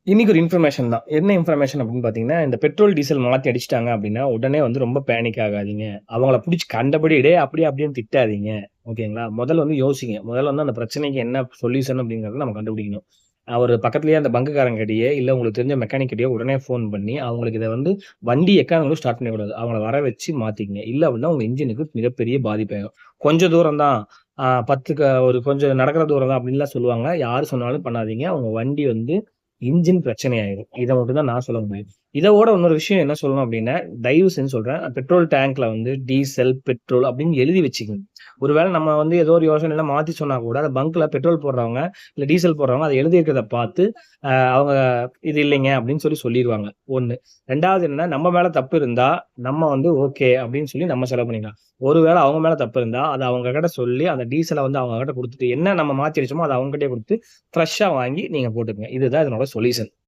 இன்னைக்கு ஒரு இன்ஃபர்மேஷன் தான். என்ன இன்ஃபர்மேஷன் அப்படின்னு பார்த்தீங்கன்னா, இந்த பெட்ரோல், டீசல் மாத்தி அடிச்சுட்டாங்க அப்படின்னா, உடனே வந்து ரொம்ப பேனிக் ஆகாதீங்க. அவங்கள புடிச்சு கண்டபடி "டேய் அப்படி அப்படின்னு திட்டாதீங்க." ஓகேங்களா? முதல்ல வந்து யோசிங்க. முதல்ல வந்து அந்த பிரச்சனைக்கு என்ன சொல்யூஷன் அப்படிங்கிறத நம்ம கண்டுபிடிக்கணும். ஒரு பக்கத்திலேயே அந்த பங்குக்காரங்கிட்டயே, இல்ல உங்களுக்கு தெரிஞ்ச மெக்கானிக் கிட்டயோ உடனே ஃபோன் பண்ணி, அவங்களுக்கு இத வந்து வண்டி எக்காரணங்களும் ஸ்டார்ட் பண்ணக்கூடாது. அவங்கள வர வச்சு மாத்திக்கங்க. இல்ல அப்படின்னா உங்க இன்ஜினுக்கு மிகப்பெரிய பாதிப்பாயிரும். கொஞ்சம் தூரம் தான். 10 ஒரு கொஞ்சம் நடக்கிற தூரம் தான் அப்படின்லாம் சொல்லுவாங்க. யாரு சொன்னாலும் பண்ணாதீங்க. உங்க வண்டி வந்து இன்ஜின் பிரச்சனை ஆயிரும். இத மட்டும் தான் நான் சொல்ல முடியும். இதோட இன்னொரு விஷயம் என்ன சொல்லணும் அப்டின்னா, தயவு செஞ்சு சொல்றேன். பெட்ரோல் டேங்க்ல வந்து டீசல், பெட்ரோல் அப்டின்னு எழுதி வச்சுக்கங்க. ஒருவேள நம்ம வந்து ஏதோ ஒரு யோசனையில மாத்தி சொன்னா கூட, அந்த பங்க்ல பெட்ரோல் போடுறவங்க, இல்ல டீசல் போடுறவங்க அத எழுதி இருக்கிறத பார்த்து, அவங்க இது இல்லைங்க அப்டின்னு சொல்லிருவாங்க. 1. 2வது என்னன்னா, நம்ம மேல தப்பு இருந்தா, நம்ம வந்து ஓகே அப்டின்னு சொல்லி நம்ம செலவு பண்ணிக்கலாம். ஒருவேள அவங்க மேல தப்பு இருந்தா, அத அவங்க கிட்ட சொல்லி, அந்த டீசல வந்து அவங்க கிட்ட குடுத்துட்டு, என்ன நம்ம மாத்தி அடிச்சோமோ, அத அவங்க கிட்டயே குடுத்து, ஃப்ரெஷ்ஷா வாங்கி நீங்க போட்டுக்கங்க. இதுதான் இதனோட சொல்யூஷன்.